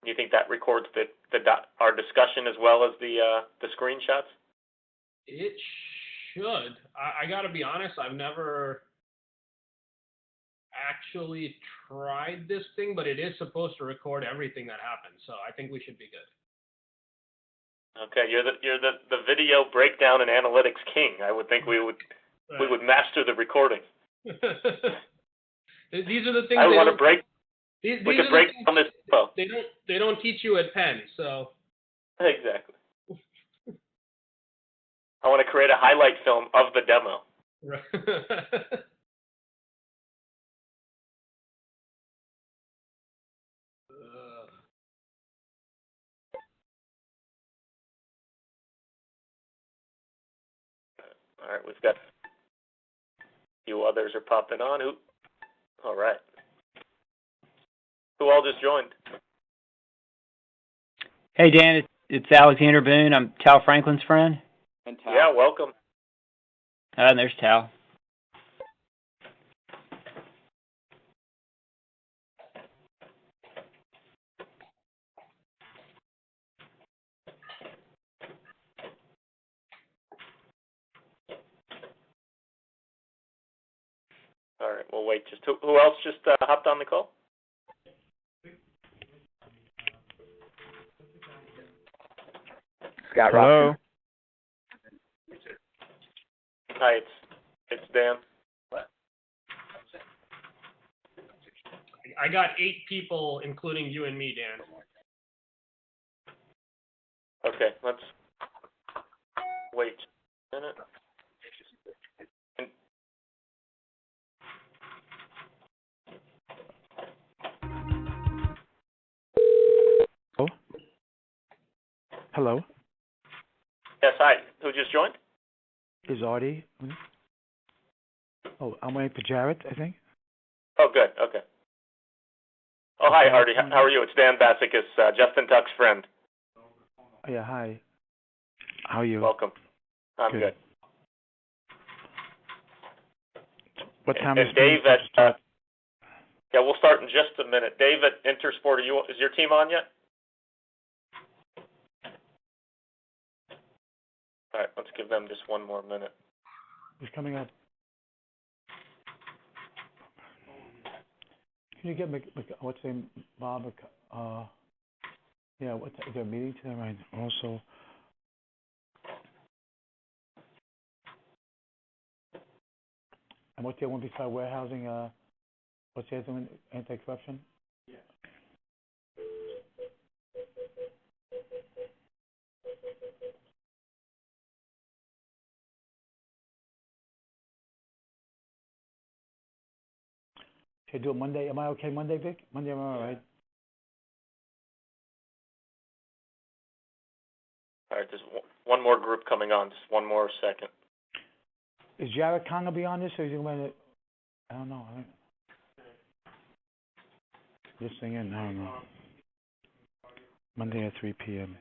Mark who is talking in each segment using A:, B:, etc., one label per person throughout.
A: You think that records our discussion as well as the screenshots?
B: It should. I got to be honest, I've never actually tried this thing, but it is supposed to record everything that happens, so I think we should be good.
A: Okay, you're the video breakdown and analytics king. I would think we would master the recording.
B: These are the things
A: I want to break. We could break down this info.
B: They don't teach you at Penn, so.
A: Exactly. I want to create a highlight film of the demo.
B: Right.
A: All right, we've got a few others are popping on. All right. Who all just joined?
C: Hey, Dan, it's Alexander Boone. I'm Tal Franklin's friend.
D: And Tal.
A: Yeah, welcome.
C: And there's Tal.
A: All right, we'll wait. Just who else just hopped on the call?
D: Scott
C: Hello.
D: Robson.
A: Hi, it's Dan.
B: I got 8 people, including you and me, Dan.
A: Okay, let's wait a minute.
E: Hello.
A: Yes, hi. Who just joined?
E: Is Artie? Oh, I'm waiting for Jarrett, I think.
A: Oh, good. Okay. Oh, hi, Artie. How are you? It's Dan Bassicus, Justin Tuck's friend.
E: Oh, yeah, hi. How are you?
A: Welcome. I'm good.
E: What time
A: and
E: is
A: Dave at yeah, we'll start in just a minute. Dave at Intersport, is your team on yet? All right, let's give them just one more minute.
E: Who's coming up? Can you get what's his name, Bob? Yeah, is there a meeting today? Right. Also, and what's the other one besides warehousing? What's the other one? Anti-corruption. Yeah. Should I do it Monday? Am I okay Monday, Vic? Monday, I'm all right.
A: All right, there's one more group coming on. Just one more second.
E: Is Jared Khan gonna be on this, or is he going to? I don't know. This thing in. I don't know. Monday at 3 p.m.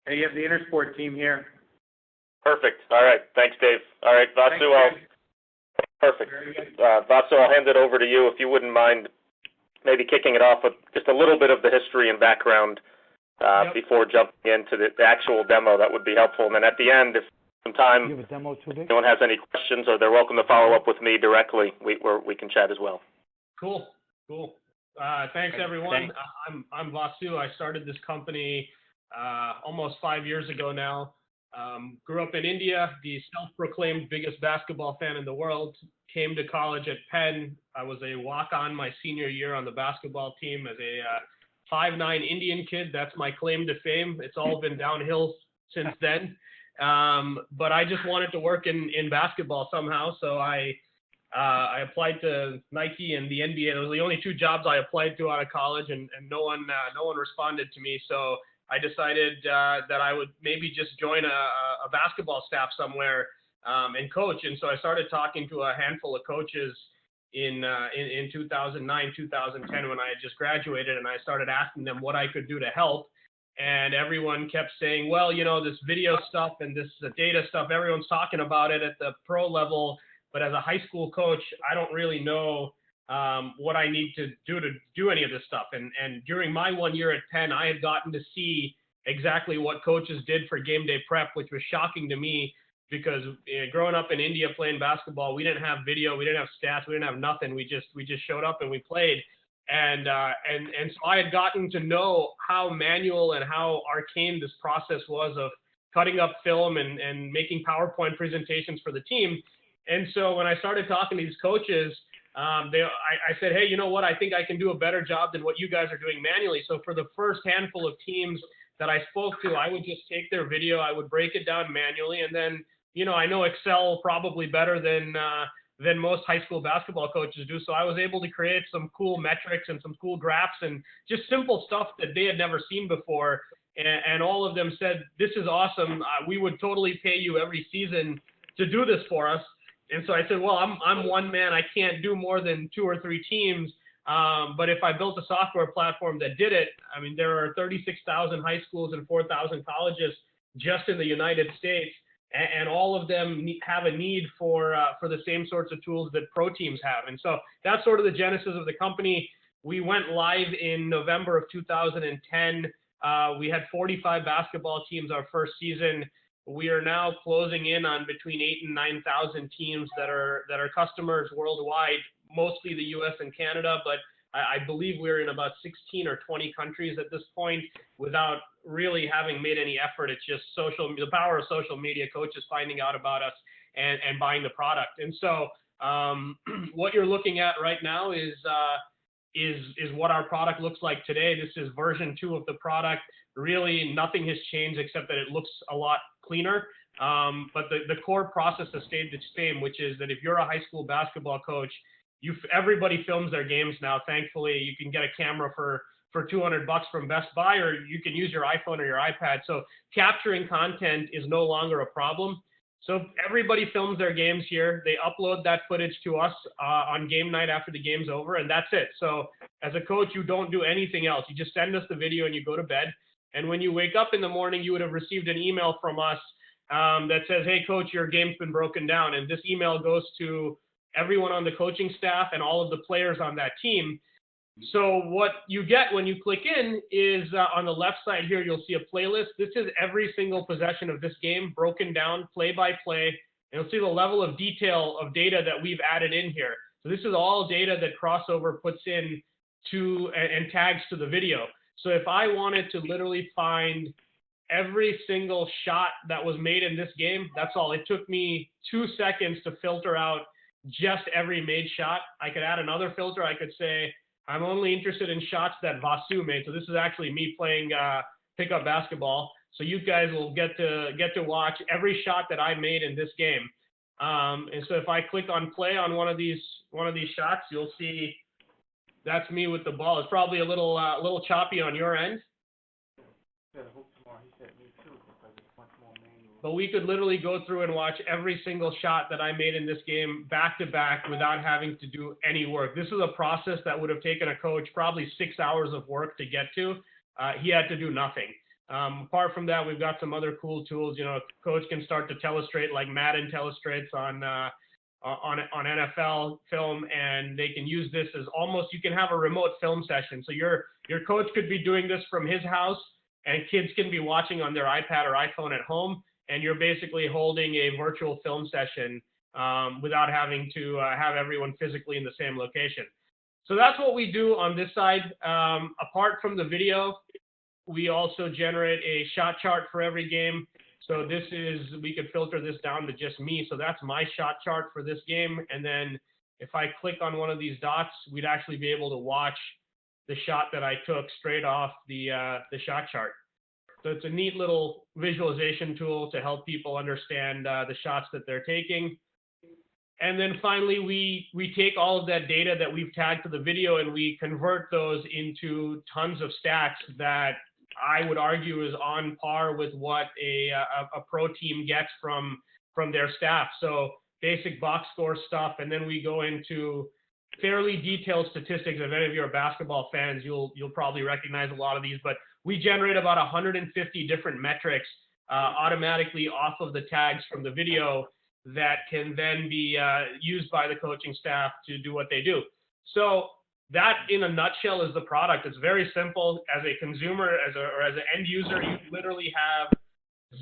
D: Hey, you have the Intersport team here.
A: Perfect. All right. Thanks, Dave. All right, Vasu, perfect. Vasu, I'll hand it over to you if you wouldn't mind maybe kicking it off with just a little bit of the history and background before jumping into the actual demo. That would be helpful. And then at the end, if some time,
E: You have a demo too, Vic?
A: anyone has any questions, or they're welcome to follow up with me directly, we can chat as well.
B: Cool. Thanks, everyone. I'm Vasu. I started this company almost 5 years ago now. Grew up in India, the self-proclaimed biggest basketball fan in the world. Came to college at Penn. I was a walk-on my senior year on the basketball team as a 5'9" Indian kid. That's my claim to fame. It's all been downhill since then. But I just wanted to work in basketball somehow, so I applied to Nike and the NBA. Those were the only two jobs I applied to out of college, and no one responded to me. So I decided that I would maybe just join a basketball staff somewhere and coach. And so I started talking to a handful of coaches in 2009, 2010 when I had just graduated, and I started asking them what I could do to help. And everyone kept saying, well, you know, this video stuff and this data stuff, everyone's talking about it at the pro level. But as a high school coach, I don't really know what I need to do any of this stuff. And during my 1 year at Penn, I had gotten to see exactly what coaches did for game day prep, which was shocking to me because growing up in India playing basketball, we didn't have video, we didn't have stats, we didn't have nothing. We just showed up and we played. And so I had gotten to know how manual and how arcane this process was of cutting up film and making PowerPoint presentations for the team. And so when I started talking to these coaches, I said, hey, you know what? I think I can do a better job than what you guys are doing manually. So for the first handful of teams that I spoke to, I would just take their video, I would break it down manually, and then, you know, I know Excel probably better than most high school basketball coaches do. So I was able to create some cool metrics and some cool graphs and just simple stuff that they had never seen before. And all of them said, this is awesome. We would totally pay you every season to do this for us. And so I said, well, I'm one man. I can't do more than 2 or 3 teams. But if I built a software platform that did it, I mean, there are 36,000 high schools and 4,000 colleges just in the United States. And all of them have a need for the same sorts of tools that pro teams have. And so that's sort of the genesis of the company. We went live in November of 2010. We had 45 basketball teams our first season. We are now closing in on between 8,000 and 9,000 teams that are customers worldwide, mostly the U.S. and Canada, but I believe we're in about 16 or 20 countries at this point without really having made any effort. It's just the power of social media, coaches finding out about us and buying the product. And so what you're looking at right now is what our product looks like today. This is version 2 of the product. Really, nothing has changed except that it looks a lot cleaner. But the core process has stayed the same, which is that if you're a high school basketball coach, everybody films their games now. Thankfully, you can get a camera for $200 from Best Buy, or you can use your iPhone or your iPad. So capturing content is no longer a problem. So everybody films their games here. They upload that footage to us on game night after the game's over, and that's it. So as a coach, you don't do anything else. You just send us the video and you go to bed. And when you wake up in the morning, you would have received an email from us that says, hey, coach, your game's been broken down. And this email goes to everyone on the coaching staff and all of the players on that team. So what you get when you click in is on the left side here, you'll see a playlist. This is every single possession of this game broken down play by play. And you'll see the level of detail of data that we've added in here. So this is all data that Krossover puts in and tags to the video. So if I wanted to literally find every single shot that was made in this game, that's all. It took me 2 seconds to filter out just every made shot. I could add another filter. I could say, I'm only interested in shots that Vasu made. So this is actually me playing pickup basketball. So you guys will get to watch every shot that I made in this game. And so if I click on play on one of these shots, you'll see that's me with the ball. It's probably a little choppy on your end. But we could literally go through and watch every single shot that I made in this game back to back without having to do any work. This is a process that would have taken a coach probably 6 hours of work to get to. He had to do nothing. Apart from that, we've got some other cool tools. You know, a coach can start to telestrate like Madden telestrates on NFL film, and they can use this as almost, you can have a remote film session. So your coach could be doing this from his house, and kids can be watching on their iPad or iPhone at home, and you're basically holding a virtual film session without having to have everyone physically in the same location. So that's what we do on this side. Apart from the video, we also generate a shot chart for every game. So this is, we could filter this down to just me. So that's my shot chart for this game. And then if I click on one of these dots, we'd actually be able to watch the shot that I took straight off the shot chart. So it's a neat little visualization tool to help people understand the shots that they're taking. And then finally, we take all of that data that we've tagged to the video and we convert those into tons of stats that I would argue is on par with what a pro team gets from their staff. So basic box score stuff, and then we go into fairly detailed statistics. If any of you are basketball fans, you'll probably recognize a lot of these, but we generate about 150 different metrics automatically off of the tags from the video that can then be used by the coaching staff to do what they do. So that, in a nutshell, is the product. It's very simple. As a consumer, or as an end user, you literally have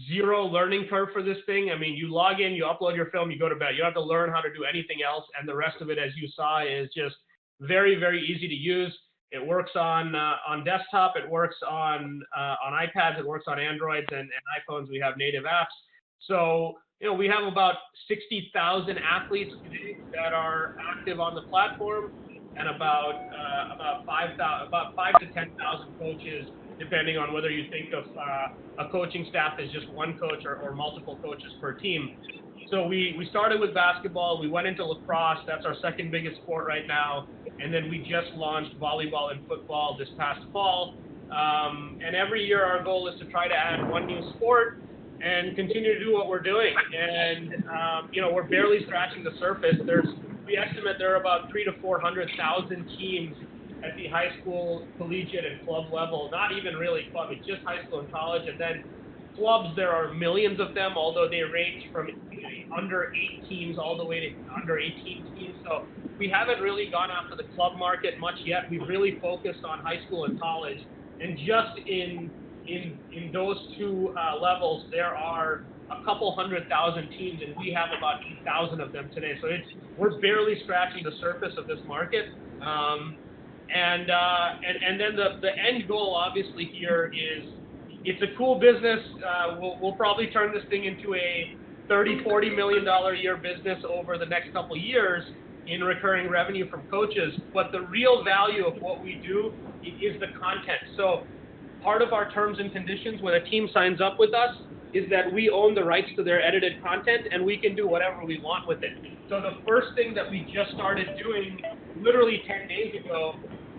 B: zero learning curve for this thing. I mean, you log in, you upload your film, you go to bed. You don't have to learn how to do anything else, and the rest of it, as you saw, is just very, very easy to use. It works on desktop. It works on iPads. It works on Androids and iPhones. We have native apps. So, we have about 60,000 athletes today that are active on the platform, and about 5 to 10,000 coaches, depending on whether you think of a coaching staff as just one coach or multiple coaches per team. So we started with basketball. We went into lacrosse. That's our second biggest sport right now. And then we just launched volleyball and football this past fall. And every year our goal is to try to add one new sport and continue to do what we're doing. And, we're barely scratching the surface. We estimate there are about 300,000 to 400,000 teams at the high school, collegiate, and club level. Not even really club, it's just high school and college. And then clubs, there are millions of them, although they range from under 8 teams all the way to under 18 teams. So we haven't really gone after the club market much yet. We've really focused on high school and college. And just in those two levels, there are a couple 100,000 teams, and we have about 8,000 of them today. So we're barely scratching the surface of this market. And then the end goal, obviously, here is it's a cool business. We'll probably turn this thing into a $30-40 million a year business over the next couple of years in recurring revenue from coaches. But the real value of what we do is the content. So part of our terms and conditions when a team signs up with us is that we own the rights to their edited content, and we can do whatever we want with it. So the first thing that we just started doing literally 10 days ago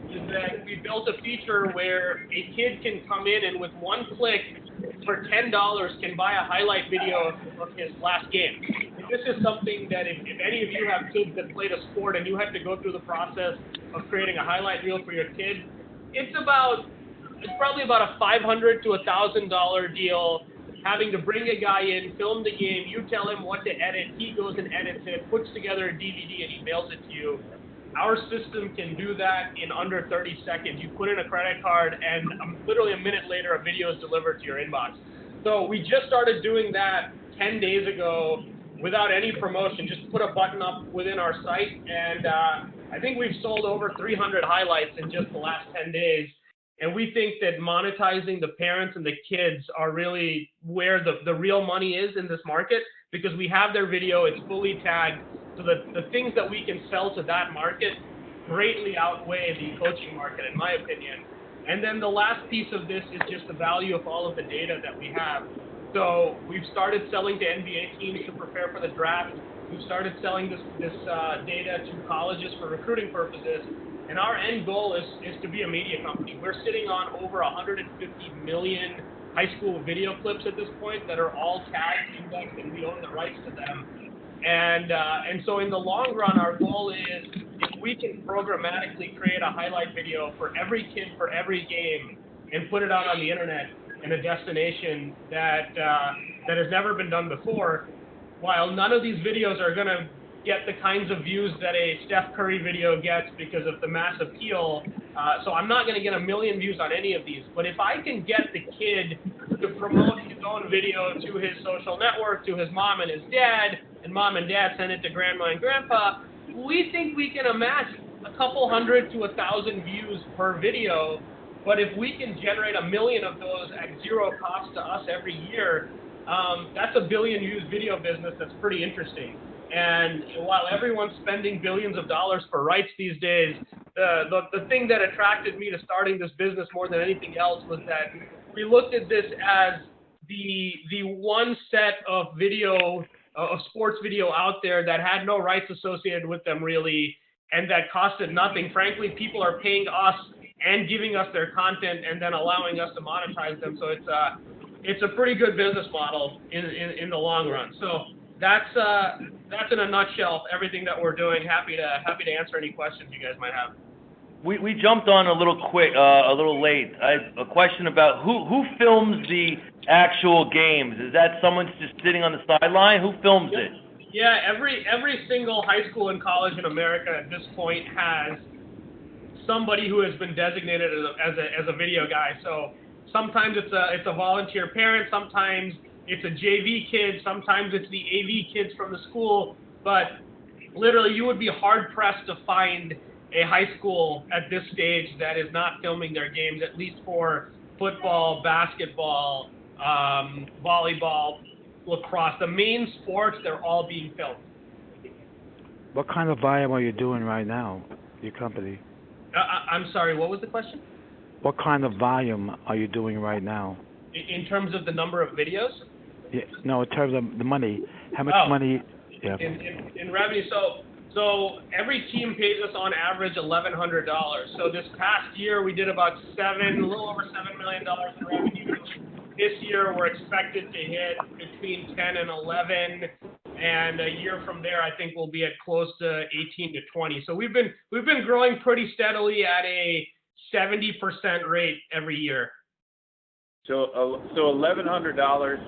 B: is that we built a feature where a kid can come in and with one click for $10 can buy a highlight video of his last game. And this is something that if any of you have kids that played a sport and you had to go through the process of creating a highlight reel for your kid, it's probably about a $500 to $1,000 deal, having to bring a guy in, film the game, you tell him what to edit, he goes and edits it, puts together a DVD, and he mails it to you. Our system can do that in under 30 seconds. You put in a credit card, and literally a minute later, a video is delivered to your inbox. So we just started doing that 10 days ago without any promotion. Just put a button up within our site, and I think we've sold over 300 highlights in just the last 10 days. And we think that monetizing the parents and the kids are really where the real money is in this market, because we have their video, it's fully tagged. So the things that we can sell to that market greatly outweigh the coaching market, in my opinion. And then the last piece of this is just the value of all of the data that we have. So we've started selling to NBA teams to prepare for the draft. We've started selling this data to colleges for recruiting purposes. And our end goal is to be a media company. We're sitting on over 150 million high school video clips at this point that are all tagged, indexed, and we own the rights to them. And so in the long run, our goal is if we can programmatically create a highlight video for every kid for every game and put it out on the internet in a destination that has never been done before, while none of these videos are going to get the kinds of views that a Steph Curry video gets because of the mass appeal. So I'm not going to get 1 million views on any of these. But if I can get the kid to promote his own video to his social network, to his mom and his dad, and mom and dad send it to grandma and grandpa, we think we can amass a couple hundred to 1,000 views per video, but if we can generate 1 million of those at zero cost to us every year, that's a billion views video business that's pretty interesting. And while everyone's spending billions of dollars for rights these days, the thing that attracted me to starting this business more than anything else was that we looked at this as the one set of video, of sports video out there that had no rights associated with them really, and that costed nothing. Frankly, people are paying us and giving us their content and then allowing us to monetize them. So it's a pretty good business model in the long run. So that's in a nutshell everything that we're doing. Happy to answer any questions you guys might have.
F: We jumped on a little quick, a little late. I have a question about who films the actual games? Is that someone just sitting on the sideline? Who films it?
B: Yeah, every single high school and college in America at this point has somebody who has been designated as a video guy. So sometimes it's a volunteer parent, sometimes it's a JV kid, sometimes it's the AV kids from the school, but literally you would be hard pressed to find a high school at this stage that is not filming their games, at least for football, basketball, volleyball, lacrosse. The main sports, they're all being filmed.
E: What kind of volume are you doing right now, your company?
B: I'm sorry, what was the question?
E: What kind of volume are you doing right now?
B: In terms of the number of videos?
E: Yeah, no, in terms of the money. How much money? Yeah.
B: In revenue, so every team pays us on average $1,100. So this past year we did about a little over $7 million in revenue. This year we're expected to hit between 10 and 11, and a year from there I think we'll be at close to 18 to 20. So we've been growing pretty steadily at a 70% rate every year.
D: So $1,100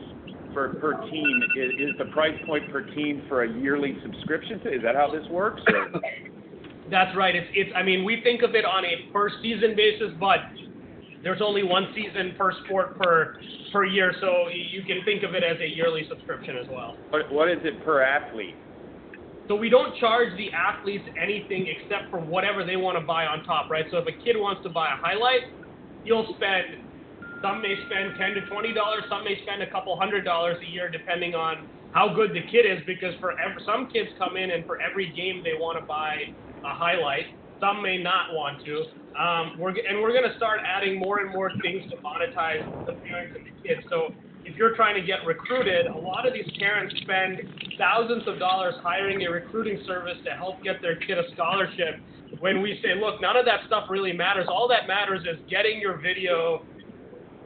D: per team is the price point per team for a yearly subscription. Is that how this works? Or?
B: That's right. I mean, we think of it on a per season basis, but there's only one season per sport per year, so you can think of it as a yearly subscription as well.
D: What is it per athlete?
B: So we don't charge the athletes anything except for whatever they want to buy on top, right? So if a kid wants to buy a highlight, some may spend $10 to $20, some may spend a couple $100 a year depending on how good the kid is, because some kids come in and for every game they want to buy a highlight. Some may not want to. We're going to start adding more and more things to monetize the parents and the kids. So if you're trying to get recruited, a lot of these parents spend thousands of dollars hiring a recruiting service to help get their kid a scholarship. When we say, look, none of that stuff really matters. All that matters is getting your video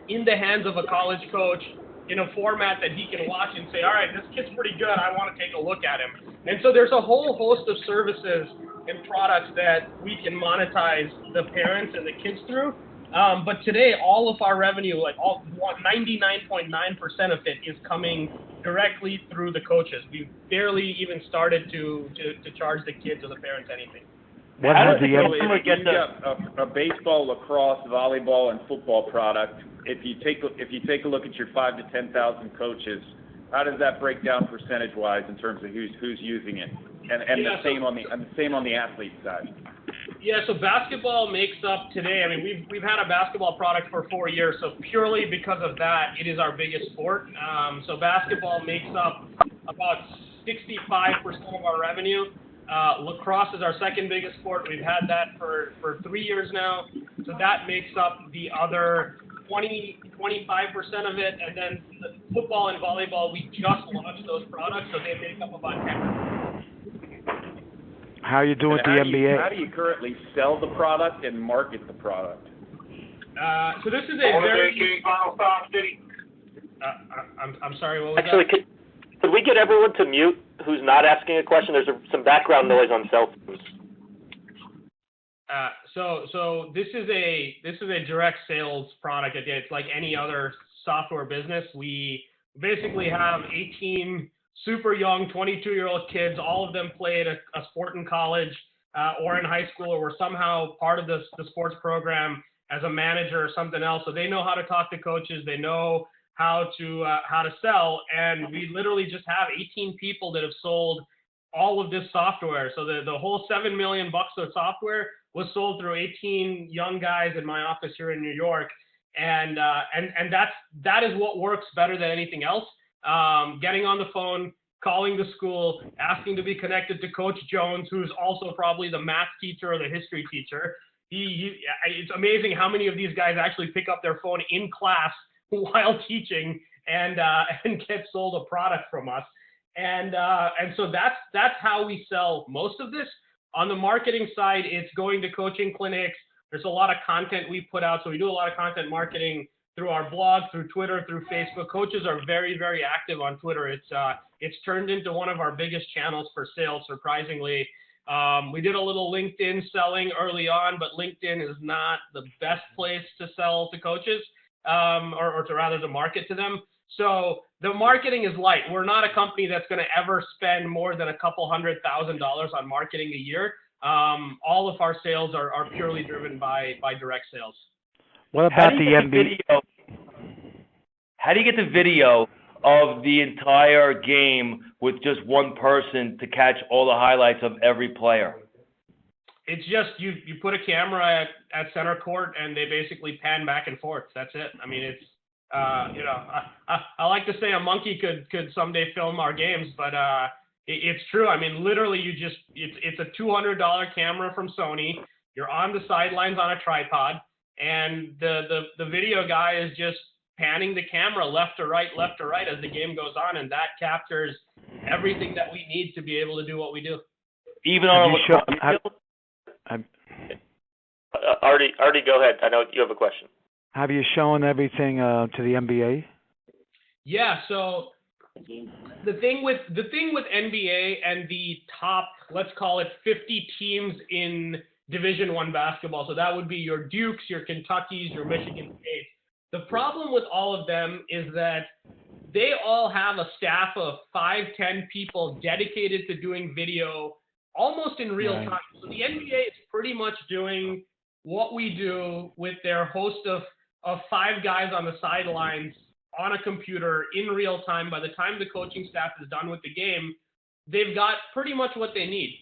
B: in the hands of a college coach in a format that he can watch and say, all right, this kid's pretty good, I want to take a look at him. And so there's a whole host of services and products that we can monetize the parents and the kids through. But today, all of our revenue, 99.9% of it is coming directly through the coaches. We've barely even started to charge the kids or the parents anything.
E: What has the
D: If you got a baseball, lacrosse, volleyball, and football product, if you take a look at your 5,000 to 10,000 coaches, how does that break down percentage-wise in terms of who's using it, and the same on the athlete side?
B: Yeah, so basketball makes up today. I mean, we've had a basketball product for 4 years, so purely because of that, it is our biggest sport. So basketball makes up about 65% of our revenue. Lacrosse is our second biggest sport. We've had that for 3 years now. So that makes up the other 25% of it. And then the football and volleyball, we just launched those products, so they make up about 10%.
E: How are you doing with the NBA?
D: How do you currently sell the product and market the product?
B: So this is a very... I'm sorry, what was that?
A: Actually, could we get everyone to mute who's not asking a question? There's some background noise on cell phones.
B: So this is a direct sales product. It's like any other software business. We basically have 18 super young 22-year-old kids. All of them played a sport in college or in high school, or were somehow part of the sports program as a manager or something else. So they know how to talk to coaches. They know how to sell. And we literally just have 18 people that have sold all of this software. So the whole $7 million of software was sold through 18 young guys in my office here in New York. And that is what works better than anything else. Getting on the phone, calling the school, asking to be connected to Coach Jones, who's also probably the math teacher or the history teacher. It's amazing how many of these guys actually pick up their phone in class while teaching and get sold a product from us. And so that's how we sell most of this. On the marketing side, it's going to coaching clinics. There's a lot of content we put out. So we do a lot of content marketing through our blog, through Twitter, through Facebook. Coaches are very, very active on Twitter. It's turned into one of our biggest channels for sales, surprisingly. We did a little LinkedIn selling early on, but LinkedIn is not the best place to sell to coaches, or to market to them. So the marketing is light. We're not a company that's going to ever spend more than a couple $100,000 on marketing a year. All of our sales are purely driven by direct sales.
E: What about the NBA?
F: How do you get the video of the entire game with just one person to catch all the highlights of every player?
B: It's just you put a camera at center court and they basically pan back and forth. That's it. I mean, it's I like to say a monkey could someday film our games, but it's true. I mean, literally, it's a $200 camera from Sony. You're on the sidelines on a tripod, and the video guy is just panning the camera left to right as the game goes on, and that captures everything that we need to be able to do what we do.
F: Even on
A: Artie, go ahead. I know you have a question.
E: Have you shown everything to the NBA?
B: Yeah. So the thing with NBA and the top, let's call it 50 teams in Division I basketball. So that would be your Dukes, your Kentuckys, your Michigan States. The problem with all of them is that they all have a staff of 5-10 people dedicated to doing video almost in real time. So the NBA is pretty much doing what we do with their host of 5 guys on the sidelines on a computer in real time. By the time the coaching staff is done with the game, they've got pretty much what they need.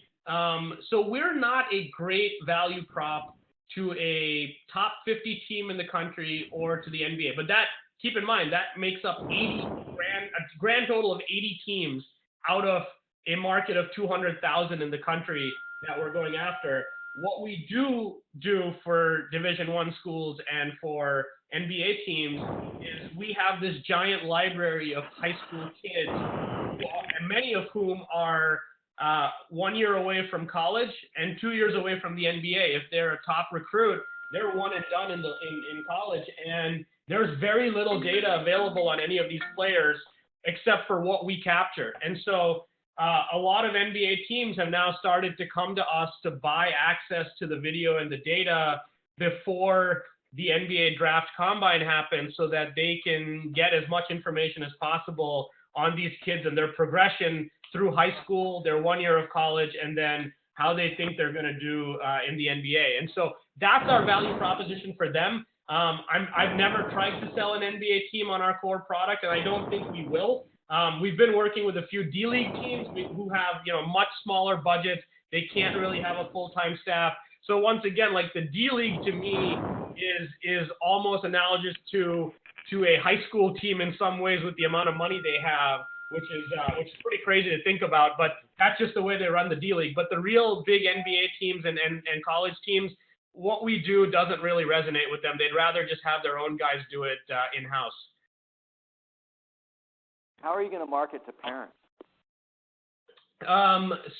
B: So we're not a great value prop to a top 50 team in the country or to the NBA. But that, keep in mind, that makes up a grand total of 80 teams out of a market of 200,000 in the country that we're going after. What we do for Division I schools and for NBA teams is we have this giant library of high school kids, and many of whom are 1 year away from college and 2 years away from the NBA. If they're a top recruit, they're one and done in college, and there's very little data available on any of these players except for what we capture. And so a lot of NBA teams have now started to come to us to buy access to the video and the data before the NBA draft combine happens so that they can get as much information as possible on these kids and their progression through high school, their 1 year of college, and then how they think they're going to do in the NBA. And so that's our value proposition for them. I've never tried to sell an NBA team on our core product, and I don't think we will. We've been working with a few D-League teams who have, much smaller budgets. They can't really have a full-time staff. So once again, like the D-League to me is almost analogous to a high school team in some ways with the amount of money they have, which is pretty crazy to think about, but that's just the way they run the D-League. But the real big NBA teams and college teams, what we do doesn't really resonate with them. They'd rather just have their own guys do it in-house.
G: How are you going to market to parents?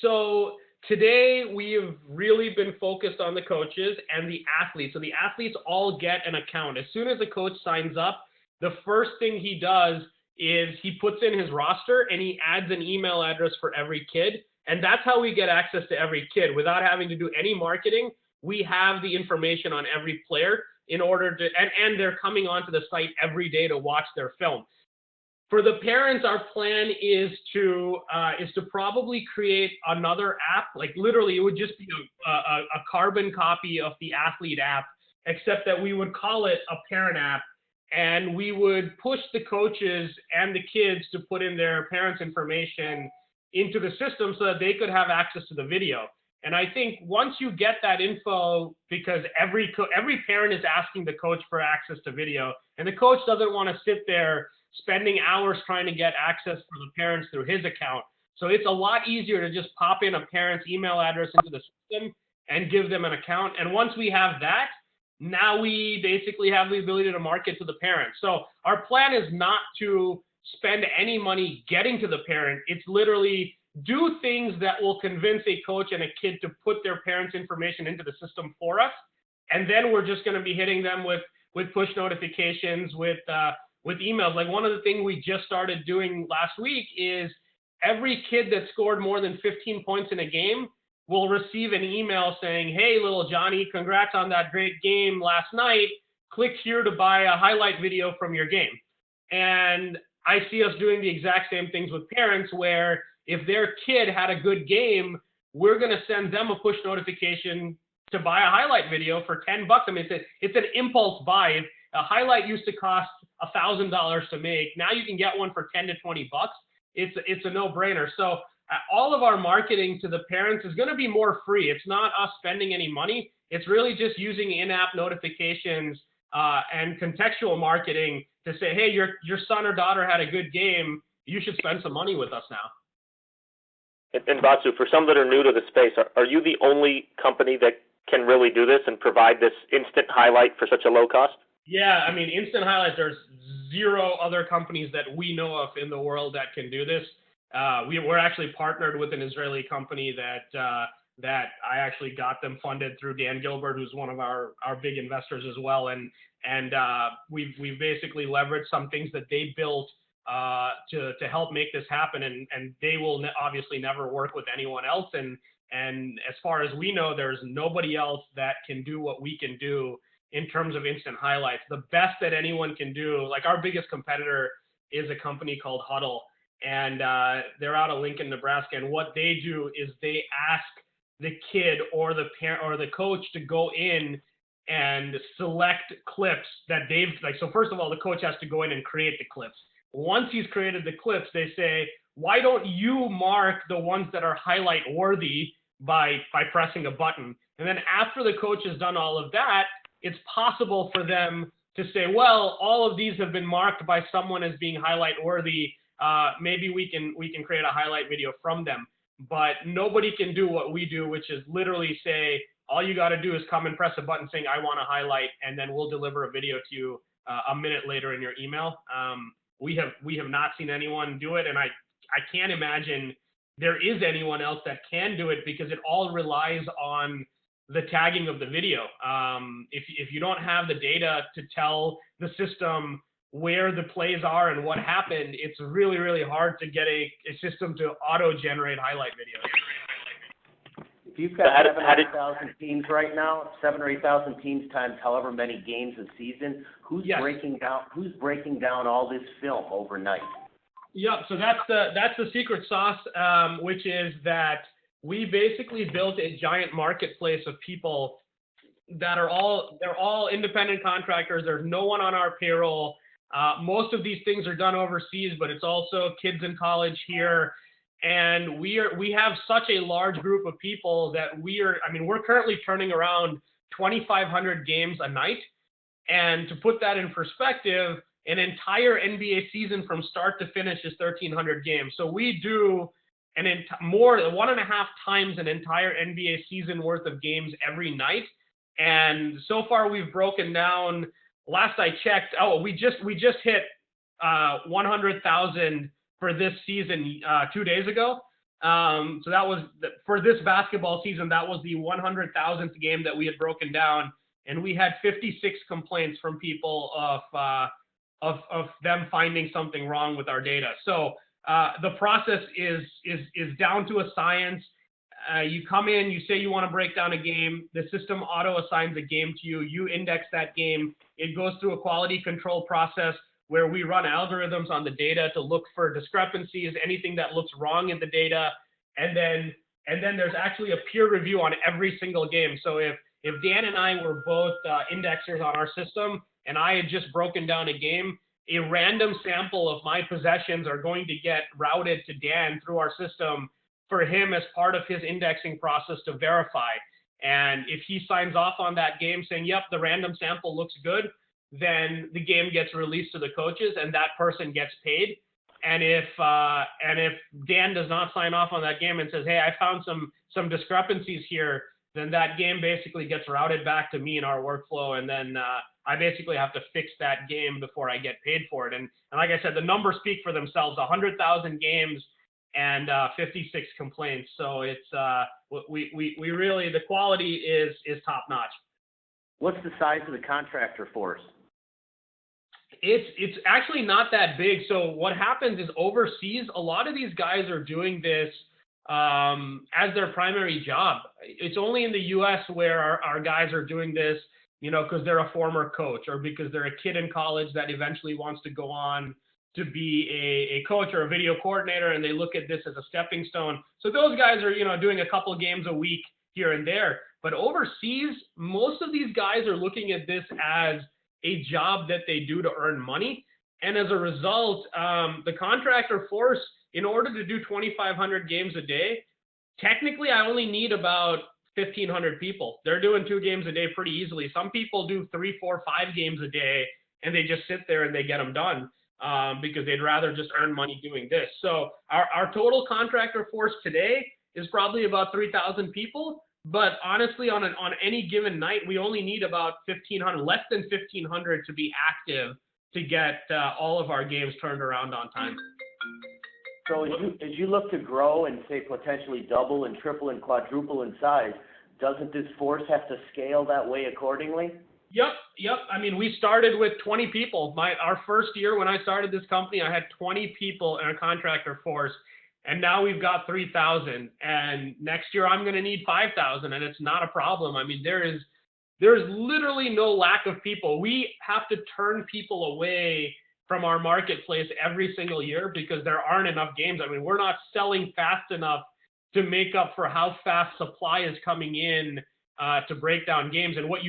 B: So today we've really been focused on the coaches and the athletes. So the athletes all get an account. As soon as a coach signs up, the first thing he does is he puts in his roster and he adds an email address for every kid. And that's how we get access to every kid without having to do any marketing. We have the information on every player in order to, and they're coming onto the site every day to watch their film. For the parents, our plan is to probably create another app. Like literally, it would just be a carbon copy of the athlete app, except that we would call it a parent app, and we would push the coaches and the kids to put in their parents' information into the system so that they could have access to the video. And I think once you get that info, because every parent is asking the coach for access to video, and the coach doesn't want to sit there spending hours trying to get access for the parents through his account. So it's a lot easier to just pop in a parent's email address into the system and give them an account. And once we have that, now we basically have the ability to market to the parents. So our plan is not to spend any money getting to the parent. It's literally do things that will convince a coach and a kid to put their parents' information into the system for us. And then we're just going to be hitting them with push notifications, with emails. Like one of the things we just started doing last week is every kid that scored more than 15 points in a game will receive an email saying, hey, little Johnny, congrats on that great game last night. Click here to buy a highlight video from your game. And I see us doing the exact same things with parents where if their kid had a good game, we're going to send them a push notification to buy a highlight video for $10. I mean, it's an impulse buy. A highlight used to cost $1,000 to make. Now you can get one for 10 to 20 bucks. It's a no-brainer. So all of our marketing to the parents is going to be more free. It's not us spending any money. It's really just using in-app notifications and contextual marketing to say, hey, your son or daughter had a good game. You should spend some money with us now.
A: And Vasu, for some that are new to the space, are you the only company that can really do this and provide this instant highlight for such a low cost?
B: Yeah, I mean, instant highlights, there's 0 other companies that we know of in the world that can do this. We're actually partnered with an Israeli company that I actually got them funded through Dan Gilbert, who's one of our big investors as well. And we've basically leveraged some things that they built to help make this happen. And they will obviously never work with anyone else. And as far as we know, there's nobody else that can do what we can do in terms of instant highlights. The best that anyone can do, like our biggest competitor is a company called Huddle, and they're out of Lincoln, Nebraska. And what they do is they ask the kid or the parent or the coach to go in and select clips that they've like. So first of all, the coach has to go in and create the clips. Once he's created the clips, they say, why don't you mark the ones that are highlight worthy by pressing a button? And then after the coach has done all of that, it's possible for them to say, well, all of these have been marked by someone as being highlight worthy. Maybe we can create a highlight video from them. But nobody can do what we do, which is literally say, all you got to do is come and press a button saying, I want a highlight, and then we'll deliver a video to you a minute later in your email. We have not seen anyone do it, and I can't imagine there is anyone else that can do it because it all relies on the tagging of the video. If you don't have the data to tell the system where the plays are and what happened, it's really, really hard to get a system to auto-generate highlight videos.
H: If you've got 7 or 8,000 teams right now, 7 or 8,000 teams times however many games a season, who's breaking down all this film overnight?
B: Yep. So that's the secret sauce, which is that we basically built a giant marketplace of people that are all independent contractors. There's no one on our payroll. Most of these things are done overseas, but it's also kids in college here. And we have such a large group of people that we're currently turning around 2,500 games a night. And to put that in perspective, an entire NBA season from start to finish is 1,300 games. So we do more than 1.5 times an entire NBA season worth of games every night. And so far we've broken down, last I checked, we just hit 100,000 for this season 2 days ago. So that was for this basketball season, that was the 100,000th game that we had broken down. And we had 56 complaints from people of them finding something wrong with our data. So the process is down to a science. You come in, you say you want to break down a game, the system auto assigns a game to you, you index that game, it goes through a quality control process where we run algorithms on the data to look for discrepancies, anything that looks wrong in the data, and then there's actually a peer review on every single game. So if Dan and I were both indexers on our system and I had just broken down a game, a random sample of my possessions are going to get routed to Dan through our system for him as part of his indexing process to verify. And if he signs off on that game saying, yep, the random sample looks good, then the game gets released to the coaches and that person gets paid. And if Dan does not sign off on that game and says, hey, I found some discrepancies here, then that game basically gets routed back to me in our workflow. And then I basically have to fix that game before I get paid for it. And like I said, the numbers speak for themselves, 100,000 games and 56 complaints. So it's we really, the quality is top notch.
H: What's the size of the contractor force?
B: It's actually not that big. So what happens is overseas, a lot of these guys are doing this as their primary job. It's only in the US where our guys are doing this, because they're a former coach or because they're a kid in college that eventually wants to go on to be a coach or a video coordinator, and they look at this as a stepping stone. So those guys are, doing a couple of games a week here and there. But overseas, most of these guys are looking at this as a job that they do to earn money. And as a result, the contractor force, in order to do 2,500 games a day, technically I only need about 1,500 people. They're doing 2 games a day pretty easily. Some people do 3, 4, 5 games a day, and they just sit there and they get them done because they'd rather just earn money doing this. So our total contractor force today is probably about 3,000 people. But honestly, on any given night, we only need about 1,500, less than 1,500 to be active to get all of our games turned around on time.
H: So as you look to grow and say potentially double and triple and quadruple in size, doesn't this force have to scale that way accordingly?
B: Yep. I mean, we started with 20 people. Our first year when I started this company, I had 20 people in a contractor force. And now we've got 3,000, and next year I'm going to need 5,000, and it's not a problem. I mean, there's literally no lack of people. We have to turn people away from our marketplace every single year because there aren't enough games. I mean, we're not selling fast enough to make up for how fast supply is coming in to break down games. And what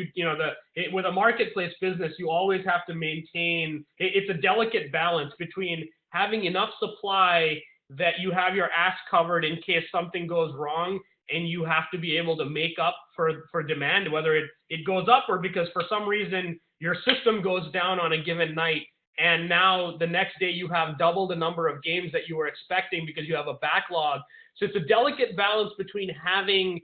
B: with a marketplace business, you always have to maintain. It's a delicate balance between having enough supply that you have your ass covered in case something goes wrong, and you have to be able to make up for demand, whether it goes up or because for some reason your system goes down on a given night, and now the next day you have double the number of games that you were expecting because you have a backlog. So it's a delicate balance between having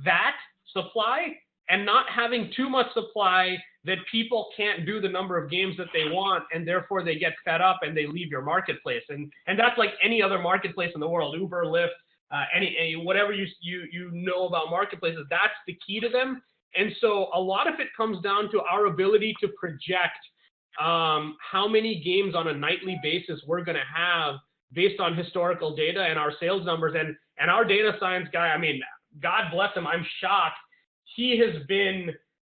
B: that supply and not having too much supply that people can't do the number of games that they want, and therefore they get fed up and they leave your marketplace. And that's like any other marketplace in the world, Uber, Lyft, any whatever you know about marketplaces, that's the key to them. And so a lot of it comes down to our ability to project how many games on a nightly basis we're going to have based on historical data and our sales numbers. And our data science guy, I mean, God bless him, I'm shocked. He has been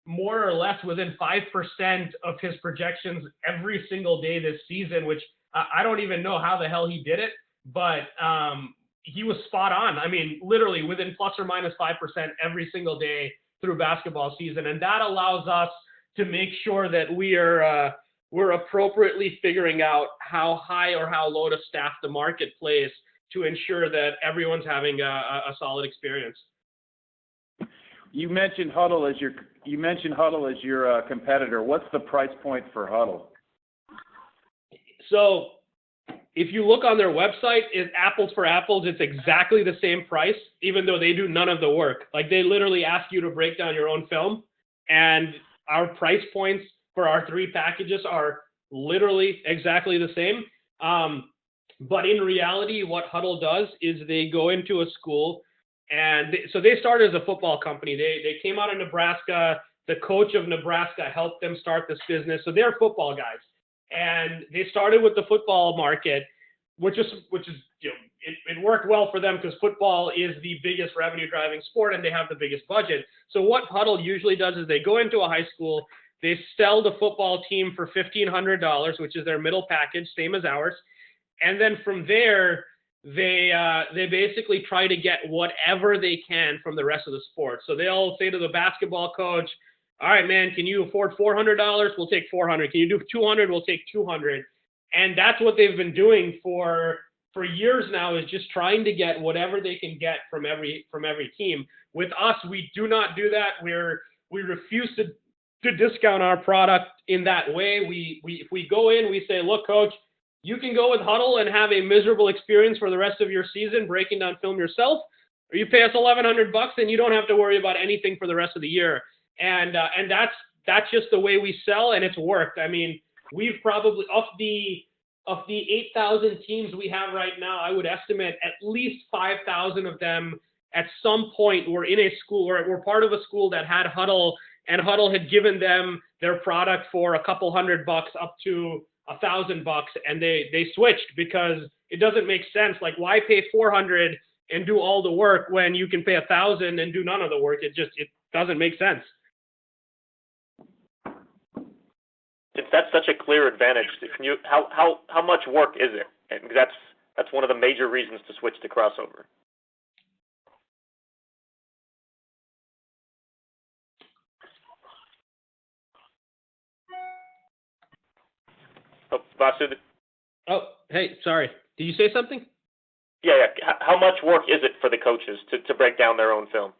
B: more or less within 5% of his projections every single day this season, which I don't even know how the hell he did it, but he was spot on. I mean, literally within plus or minus 5% every single day through basketball season. And that allows us to make sure that we're appropriately figuring out how high or how low to staff the marketplace to ensure that everyone's having a solid experience.
D: You mentioned Huddle as your competitor. What's the price point for Huddle?
B: So if you look on their website, it's apples for apples. It's exactly the same price, even though they do none of the work. Like, they literally ask you to break down your own film, and our price points for our 3 packages are literally exactly the same. But in reality, what Huddle does is they go into a school. And so they started as a football company. They came out of Nebraska. The coach of Nebraska helped them start this business. So they're football guys. And they started with the football market, which is it worked well for them because football is the biggest revenue driving sport and they have the biggest budget. So what Huddle usually does is they go into a high school, they sell the football team for $1,500, which is their middle package, same as ours. And then from there, they basically try to get whatever they can from the rest of the sport. So they'll say to the basketball coach, all right, man, can you afford $400? We'll take $400. Can you do $200? We'll take $200. And that's what they've been doing for years now, is just trying to get whatever they can get from every team. With us, we do not do that. We refuse to discount our product in that way. If we go in, we say, look, coach, you can go with Huddle and have a miserable experience for the rest of your season breaking down film yourself, or you pay us $1,100 and you don't have to worry about anything for the rest of the year. And that's just the way we sell, and it's worked. I mean, we've probably, of the 8,000 teams we have right now, I would estimate at least 5,000 of them at some point were in a school or were part of a school that had Huddle, and Huddle had given them their product for a couple $100 up to $1,000, and they switched because it doesn't make sense. Like, why pay $400 and do all the work when you can pay $1,000 and do none of the work? It doesn't make sense.
A: If that's such a clear advantage, how much work is it? And that's one of the major reasons to switch to Krossover. Oh, Vasu.
B: Oh, hey, sorry. Did you say something?
A: Yeah. How much work is it for the coaches to break down their own film?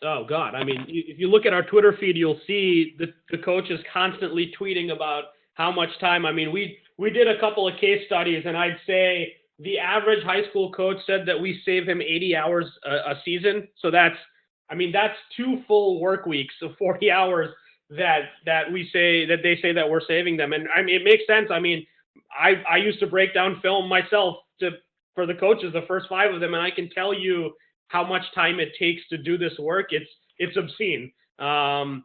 B: Oh, God. I mean, if you look at our Twitter feed, you'll see the coaches constantly tweeting about how much time. I mean, we did a couple of case studies, and I'd say the average high school coach said that we save him 80 hours a season. So that's 2 full work weeks of 40 hours that they say that we're saving them. And I mean, it makes sense. I mean, I used to break down film myself for the coaches, the first 5 of them, and I can tell you how much time it takes to do this work. It's obscene. And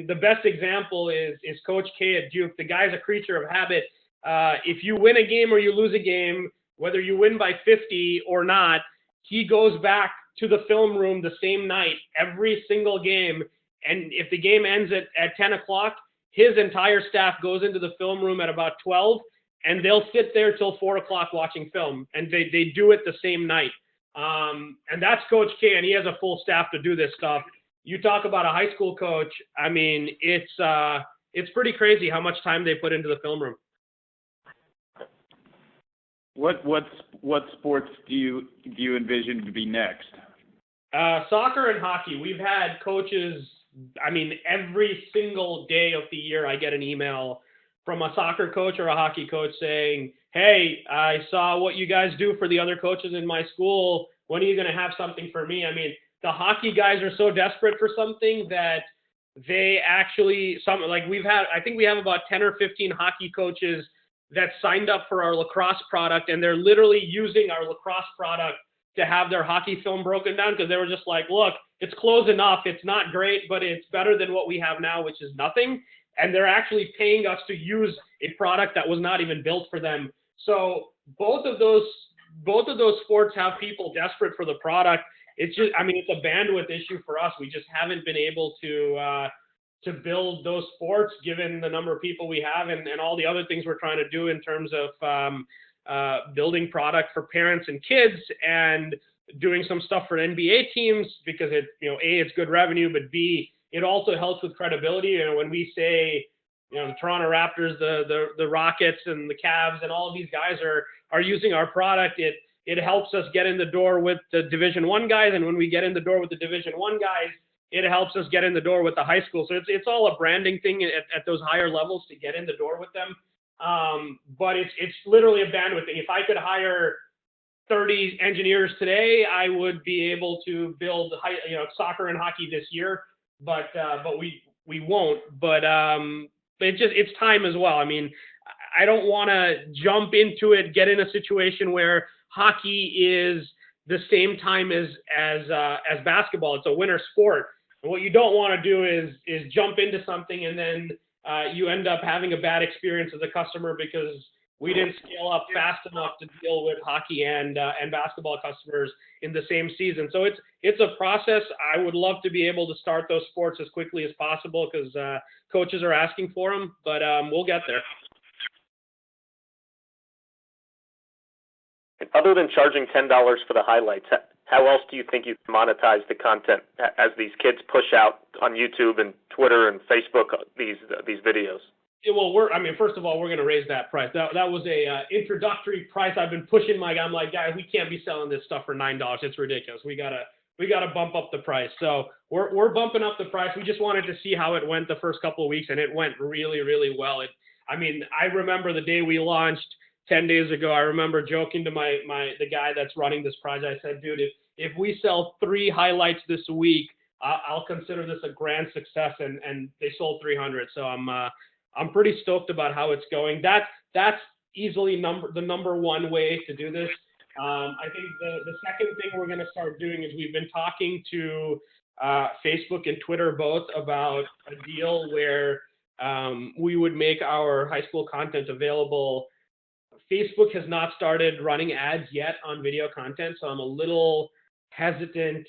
B: the best example is Coach K at Duke. The guy's a creature of habit. If you win a game or you lose a game, whether you win by 50 or not, he goes back to the film room the same night, every single game. And if the game ends at 10 o'clock, his entire staff goes into the film room at about 12, and they'll sit there till 4 o'clock watching film. And they do it the same night. And that's Coach K, and he has a full staff to do this stuff. You talk about a high school coach. I mean, it's pretty crazy how much time they put into the film room.
D: What sports do you envision to be next?
B: Soccer and hockey. We've had coaches. I mean, every single day of the year, I get an email from a soccer coach or a hockey coach saying, hey, I saw what you guys do for the other coaches in my school. When are you going to have something for me? I mean, the hockey guys are so desperate for something that they actually, I think we have about 10 or 15 hockey coaches that signed up for our lacrosse product, and they're literally using our lacrosse product to have their hockey film broken down because they were just like, look, it's close enough. It's not great, but it's better than what we have now, which is nothing. And they're actually paying us to use a product that was not even built for them. So both of those sports have people desperate for the product. It's just, I mean, it's a bandwidth issue for us. We just haven't been able to build those sports given the number of people we have and all the other things we're trying to do in terms of building product for parents and kids and doing some stuff for NBA teams because A, it's good revenue, but B, it also helps with credibility. When we say, the Toronto Raptors, the Rockets and the Cavs and all of these guys are using our product, it helps us get in the door with the Division I guys. And when we get in the door with the Division I guys, it helps us get in the door with the high school. So it's all a branding thing at those higher levels to get in the door with them. But it's literally a bandwidth thing. If I could hire 30 engineers today, I would be able to build soccer and hockey this year, but we won't. But it's time as well. I mean, I don't want to jump into it, get in a situation where hockey is the same time as basketball. It's a winter sport. And what you don't want to do is jump into something and then you end up having a bad experience as a customer because we didn't scale up fast enough to deal with hockey and basketball customers in the same season. So it's a process. I would love to be able to start those sports as quickly as possible because coaches are asking for them, but we'll get there.
A: Other than charging $10 for the highlights, how else do you think you can monetize the content as these kids push out on YouTube and Twitter and Facebook these videos?
B: Well, first of all, we're going to raise that price. That was a introductory price. I've been pushing I'm like, guys, we can't be selling this stuff for $9. It's ridiculous. We gotta bump up the price. So we're bumping up the price. We just wanted to see how it went the first couple of weeks, and it went really, really well. I remember the day we launched 10 days ago. I remember joking to the guy that's running this project. I said, dude, if we sell 3 highlights this week, I'll consider this a grand success. And they sold 300. So I'm pretty stoked about how it's going. That's easily the number one way to do this. I think the second thing we're going to start doing is we've been talking to Facebook and Twitter both about a deal where we would make our high school content available. Facebook has not started running ads yet on video content, so I'm a little hesitant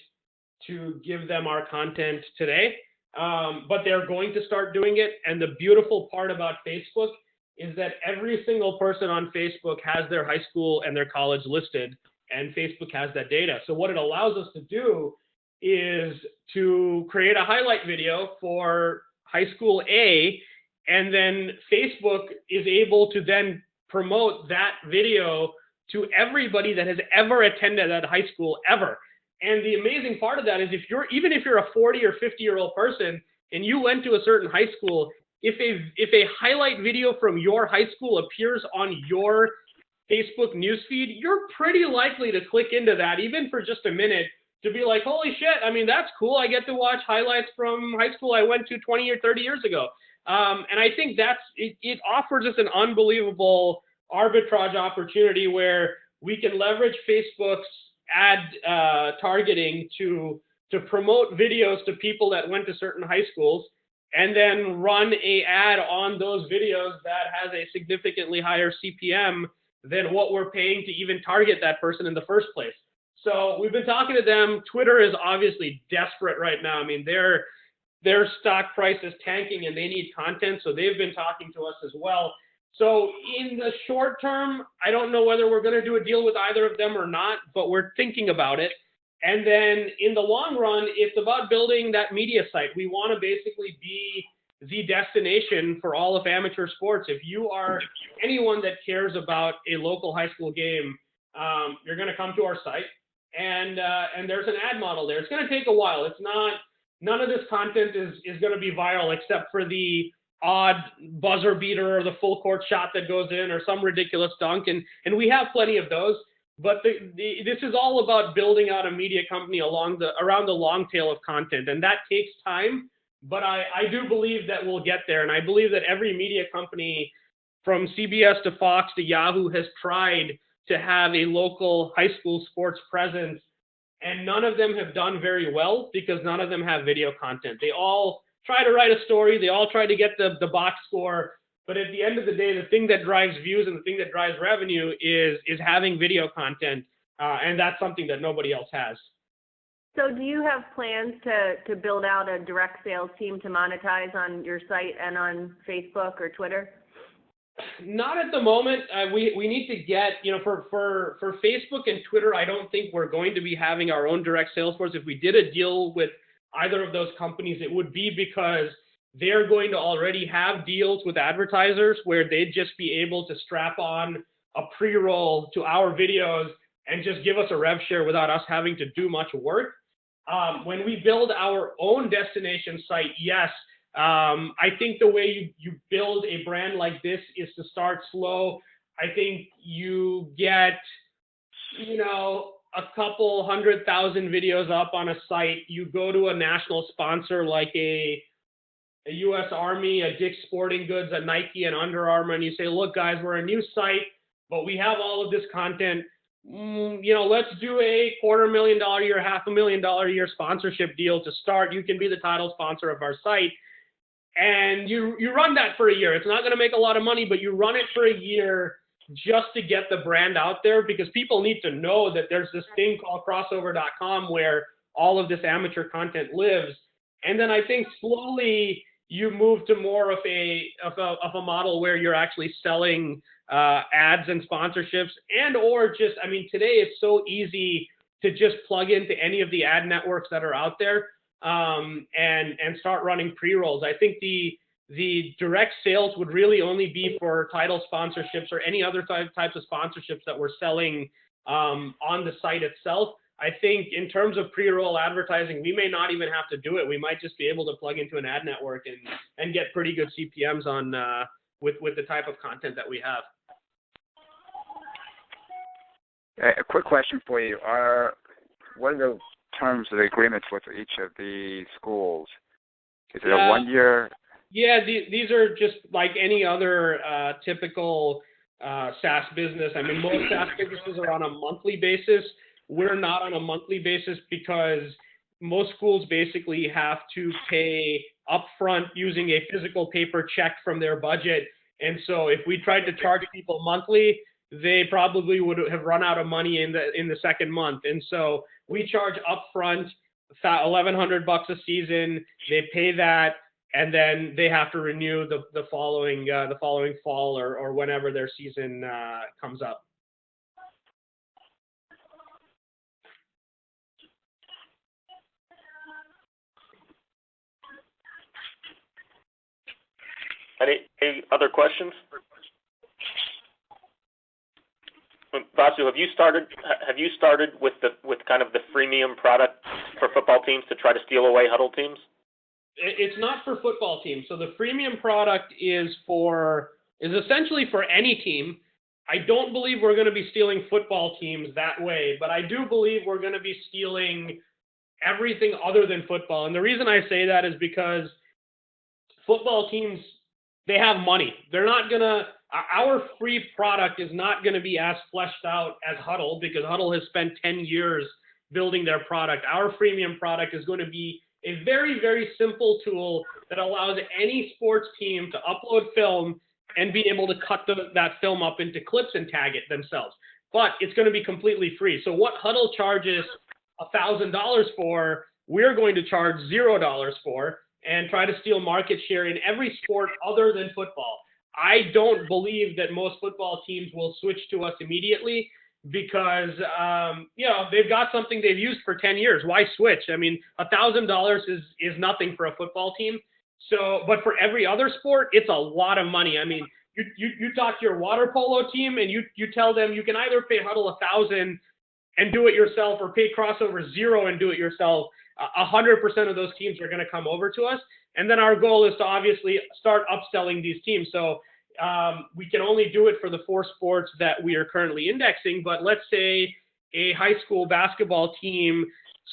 B: to give them our content today. But they're going to start doing it. And the beautiful part about Facebook is that every single person on Facebook has their high school and their college listed, and Facebook has that data. So what it allows us to do is to create a highlight video for high school A, and then Facebook is able to then promote that video to everybody that has ever attended that high school ever. And the amazing part of that is even if you're a 40 or 50-year-old person and you went to a certain high school, if a highlight video from your high school appears on your Facebook newsfeed, you're pretty likely to click into that, even for just a minute, to be like, holy shit, that's cool. I get to watch highlights from high school I went to 20 or 30 years ago. And I think it offers us an unbelievable arbitrage opportunity where we can leverage Facebook's ad targeting to promote videos to people that went to certain high schools, and then run a ad on those videos that has a significantly higher CPM than what we're paying to even target that person in the first place. So we've been talking to them. Twitter is obviously desperate right now. Their stock price is tanking and they need content, so they've been talking to us as well. So in the short term, I don't know whether we're going to do a deal with either of them or not, but we're thinking about it. And then in the long run, it's about building that media site. We want to basically be the destination for all of amateur sports. If you are anyone that cares about a local high school game, you're going to come to our site, and there's an ad model there. It's going to take a while. None of this content is going to be viral except for the odd buzzer beater or the full court shot that goes in or some ridiculous dunk, and we have plenty of those. But this is all about building out a media company around the long tail of content, and that takes time. But I do believe that we'll get there, and I believe that every media company, from CBS to Fox to Yahoo, has tried to have a local high school sports presence, and none of them have done very well because none of them have video content. They all try to write a story, they all try to get the box score. But at the end of the day, the thing that drives views and the thing that drives revenue is having video content, and that's something that nobody else has.
I: So do you have plans to build out a direct sales team to monetize on your site and on Facebook or Twitter?
B: Not at the moment. We need to get, for Facebook and Twitter, I don't think we're going to be having our own direct sales force. If we did a deal with either of those companies, it would be because they're going to already have deals with advertisers where they'd just be able to strap on a pre-roll to our videos and just give us a rev share without us having to do much work. When we build our own destination site, yes, I think the way you build a brand like this is to start slow. I think you get, a couple 100,000 videos up on a site. You go to a national sponsor like a U.S. Army, a Dick's Sporting Goods, a Nike, and Under Armour, and you say, look, guys, we're a new site, but we have all of this content. Let's do a $250,000 a year, $500,000 a year sponsorship deal to start. You can be the title sponsor of our site. And you run that for a year. It's not going to make a lot of money, but you run it for a year just to get the brand out there, because people need to know that there's this thing called Krossover.com where all of this amateur content lives. And then I think slowly you move to more of a model where you're actually selling ads and sponsorships, and or just, today it's so easy to just plug into any of the ad networks that are out there and start running pre-rolls. I think the the direct sales would really only be for title sponsorships or any other types of sponsorships that we're selling on the site itself. I think in terms of pre-roll advertising, we may not even have to do it. We might just be able to plug into an ad network and get pretty good CPMs on with the type of content that we have.
J: A quick question for you. What are the terms of the agreements with each of the schools? Is it a 1 year?
B: Yeah, these are just like any other typical SaaS business. I mean, most SaaS businesses are on a monthly basis. We're not on a monthly basis because most schools basically have to pay upfront using a physical paper check from their budget. And so if we tried to charge people monthly, they probably would have run out of money in the second month. And so we charge upfront $1,100 a season. They pay that, and then they have to renew the following fall or whenever their season comes up.
A: Any other questions? Vasu, have you started with kind of the freemium product for football teams to try to steal away huddle teams?
B: It's not for football teams. So the freemium product is essentially for any team. I don't believe we're going to be stealing football teams that way, but I do believe we're going to be stealing everything other than football. And the reason I say that is because football teams, they have money. They're not going to, our free product is not going to be as fleshed out as Huddle, because Huddle has spent 10 years building their product. Our freemium product is going to be a very, very simple tool that allows any sports team to upload film and be able to cut that film up into clips and tag it themselves. But it's going to be completely free. So what Huddle charges $1,000 for, we're going to charge $0 for, and try to steal market share in every sport other than football. I don't believe that most football teams will switch to us immediately because, they've got something they've used for 10 years. Why switch? I mean, $1,000 is nothing for a football team. So, but for every other sport, it's a lot of money. I mean, you talk to your water polo team and you tell them you can either pay Huddle $1,000 and do it yourself, or pay Krossover $0 and do it yourself. 100% of those teams are going to come over to us. And then our goal is to obviously start upselling these teams. So we can only do it for the 4 sports that we are currently indexing. But let's say a high school basketball team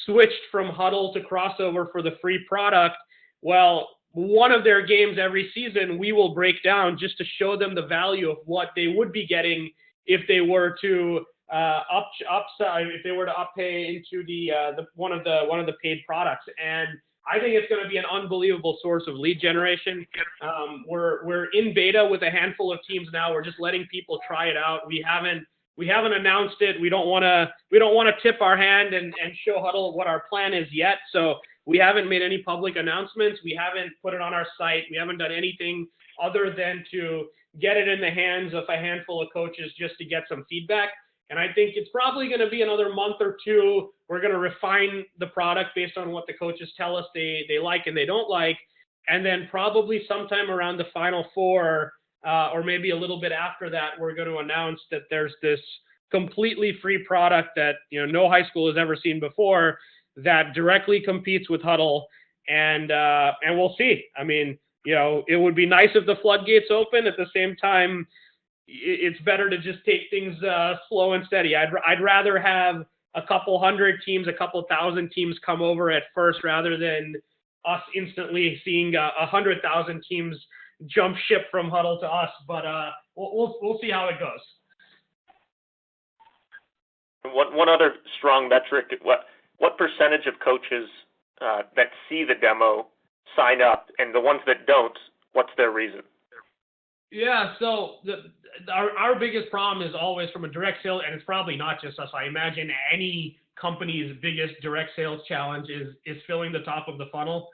B: switched from Huddle to Krossover for the free product. Well, one of their games every season, we will break down just to show them the value of what they would be getting if they were to if they were to uppay into the one of the paid products. And I think it's going to be an unbelievable source of lead generation. We're in beta with a handful of teams now. We're just letting people try it out. We haven't announced it. We don't want to tip our hand and show Huddle what our plan is yet. So we haven't made any public announcements. We haven't put it on our site. We haven't done anything other than to get it in the hands of a handful of coaches just to get some feedback. And I think it's probably going to be another month or two. We're going to refine the product based on what the coaches tell us they like and they don't like. And then probably sometime around the Final Four, or maybe a little bit after that, we're going to announce that there's this completely free product that no high school has ever seen before that directly competes with Huddle. And we'll see. I mean, it would be nice if the floodgates open. At the same time, it's better to just take things slow and steady. I'd rather have a couple hundred teams, a couple thousand teams come over at first, rather than us instantly seeing 100,000 teams jump ship from Huddle to us. But we'll see how it goes.
A: One other strong metric: what percentage of coaches that see the demo sign up, and the ones that don't, what's their reason?
B: Yeah, so our biggest problem is always from a direct sale, and it's probably not just us. I imagine any company's biggest direct sales challenge is filling the top of the funnel.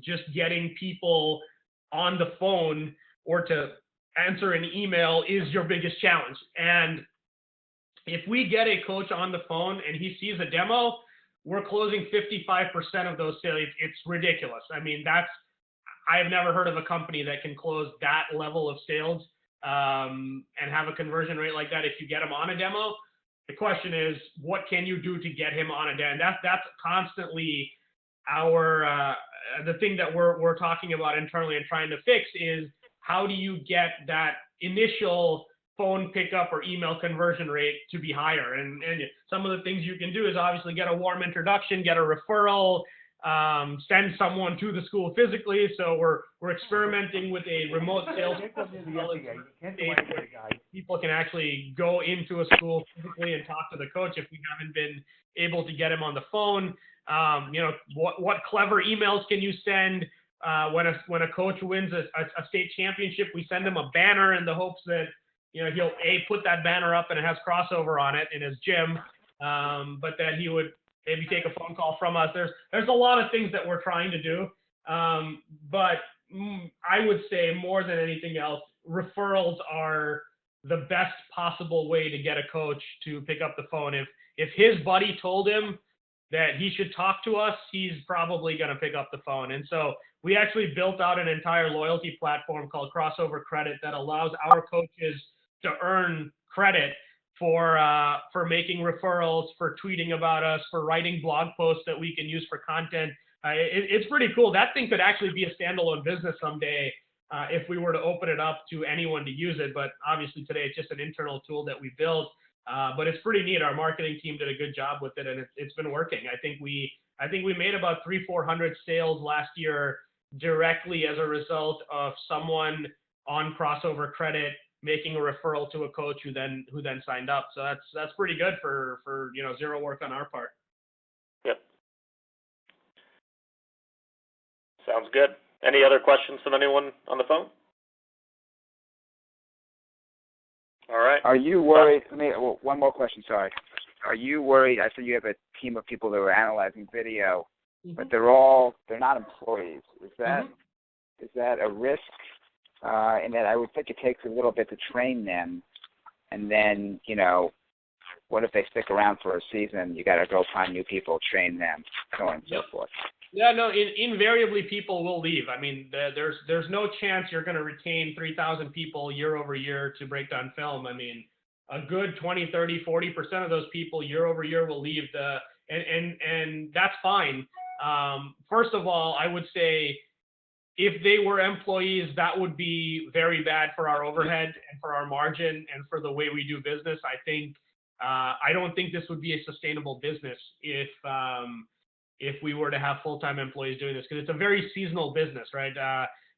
B: Just getting people on the phone or to answer an email is your biggest challenge. And if we get a coach on the phone and he sees a demo, we're closing 55% of those sales. It's ridiculous. I mean, I've never heard of a company that can close that level of sales and have a conversion rate like that if you get him on a demo. The question is, what can you do to get him on a demo? And that's constantly our the thing that we're talking about internally and trying to fix is how do you get that initial phone pickup or email conversion rate to be higher? And some of the things you can do is obviously get a warm introduction, get a referral, send someone to the school physically. So we're experimenting with a remote sales. People can actually go into a school physically and talk to the coach if we haven't been able to get him on the phone. What clever emails can you send? When a coach wins a state championship, we send him a banner in the hopes that he'll put that banner up and it has Krossover on it in his gym, but that he would maybe take a phone call from us. There's a lot of things that we're trying to do, but I would say more than anything else, referrals are the best possible way to get a coach to pick up the phone. If his buddy told him that he should talk to us, he's probably going to pick up the phone. And so we actually built out an entire loyalty platform called Krossover Credit that allows our coaches to earn credit for making referrals, for tweeting about us, for writing blog posts that we can use for content. It's pretty cool. That thing could actually be a standalone business someday if we were to open it up to anyone to use it. But obviously today it's just an internal tool that we built. But it's pretty neat. Our marketing team did a good job with it, and it's been working. I think we made about 300-400 sales last year directly as a result of someone on Krossover Credit making a referral to a coach who then signed up. So that's pretty good for zero work on our part.
A: Yep. Sounds good. Any other questions from anyone on the phone? All right.
J: Are you worried? One more question, sorry. Are you worried? I said you have a team of people that are analyzing video, but they're not employees. Is that a risk? And that I would think it takes a little bit to train them, and then what if they stick around for a season? You got to go find new people, train them, so on and so forth.
B: Yeah, no. Invariably, people will leave. I mean, there's no chance you're going to retain 3,000 people year over year to break down film. I mean, a good 20, 30, 40% of those people year over year will leave. And that's fine. First of all, I would say if they were employees, that would be very bad for our overhead and for our margin and for the way we do business. I don't think this would be a sustainable business if we were to have full-time employees doing this, because it's a very seasonal business, right?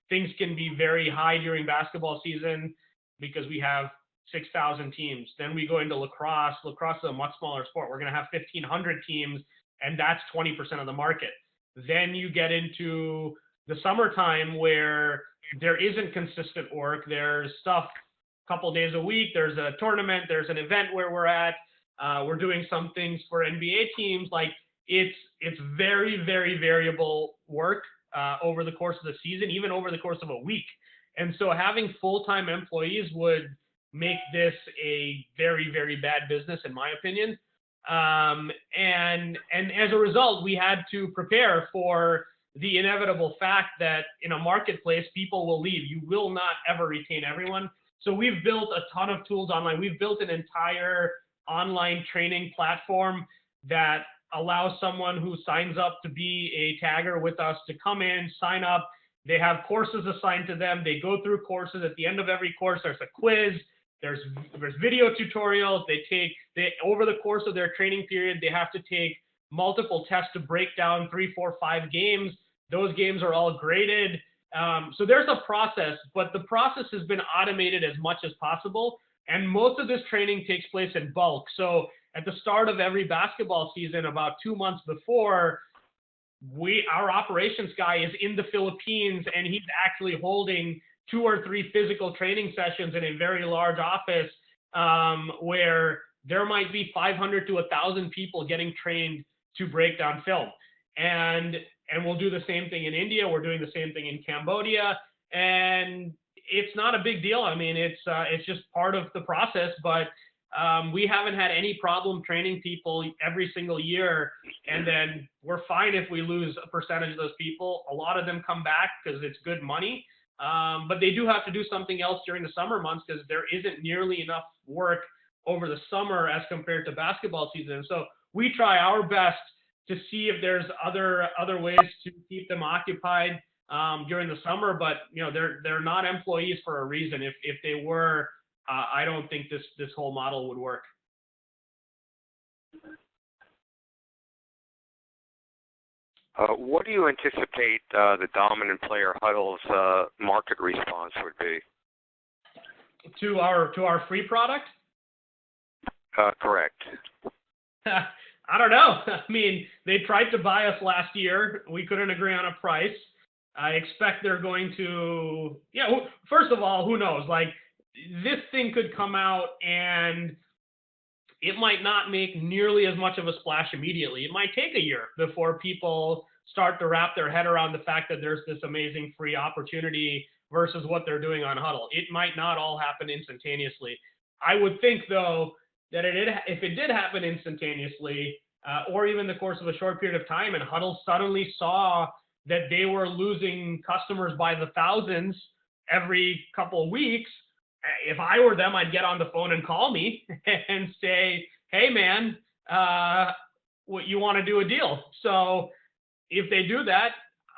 B: Things can be very high during basketball season because we have 6,000 teams. Then we go into lacrosse. Lacrosse is a much smaller sport. We're going to have 1,500 teams, and that's 20% of the market. Then you get into the summertime where there isn't consistent work. There's stuff a couple days a week. There's a tournament. There's an event where we're at. We're doing some things for NBA teams. Like it's very, very variable work over the course of the season, even over the course of a week. And so having full-time employees would make this a very, very bad business, in my opinion. And as a result, we had to prepare for the inevitable fact that in a marketplace, people will leave. You will not ever retain everyone. So we've built a ton of tools online. We've built an entire online training platform that allows someone who signs up to be a tagger with us to come in, sign up. They have courses assigned to them. They go through courses. At the end of every course, there's a quiz. There's video tutorials. Over the course of their training period, they have to take multiple tests to break down 3, 4, 5 games. Those games are all graded. So there's a process, but the process has been automated as much as possible. And most of this training takes place in bulk. So at the start of every basketball season, about 2 months before, our operations guy is in the Philippines, and he's actually holding 2 or 3 physical training sessions in a very large office where there might be 500 to 1,000 people getting trained to break down film. And we'll do the same thing in India. We're doing the same thing in Cambodia. And it's not a big deal. I mean, it's just part of the process. But we haven't had any problem training people every single year, and then we're fine if we lose a percentage of those people. A lot of them come back because it's good money, but they do have to do something else during the summer months because there isn't nearly enough work over the summer as compared to basketball season. So we try our best to see if there's other ways to keep them occupied during the summer, but they're not employees for a reason. If they were, I don't think this whole model would work.
K: What do you anticipate the dominant player Huddle's market response would be?
B: To our free product?
K: Correct.
B: I don't know. I mean, they tried to buy us last year. We couldn't agree on a price. I expect they're going to, first of all, who knows? Like, this thing could come out and it might not make nearly as much of a splash immediately. It might take a year before people start to wrap their head around the fact that there's this amazing free opportunity versus what they're doing on Huddle. It might not all happen instantaneously. I would think, though, that if it did happen instantaneously, or even the course of a short period of time, and Huddle suddenly saw that they were losing customers by the thousands every couple of weeks, if I were them, I'd get on the phone and call me and say, hey, man, what you want to do a deal? So if they do that,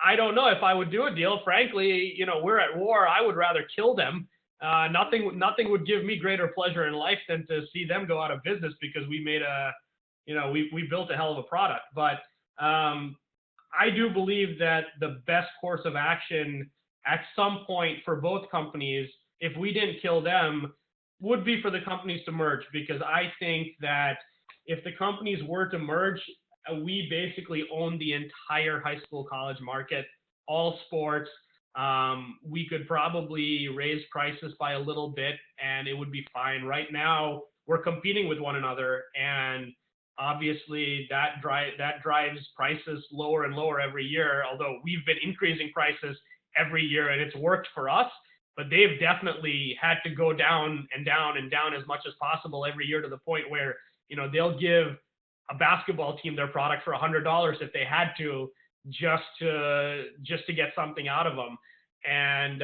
B: I don't know if I would do a deal. Frankly, we're at war. I would rather kill them. Nothing would give me greater pleasure in life than to see them go out of business because we made we built a hell of a product. But I do believe that the best course of action at some point for both companies, if we didn't kill them, would be for the companies to merge, because I think that if the companies were to merge, we basically own the entire high school college market, all sports. We could probably raise prices by a little bit and it would be fine. Right now, we're competing with one another, and obviously that drives prices lower and lower every year, although we've been increasing prices every year and it's worked for us. But they've definitely had to go down and down and down as much as possible every year, to the point where, they'll give a basketball team their product for $100 if they had to, just to get something out of them. And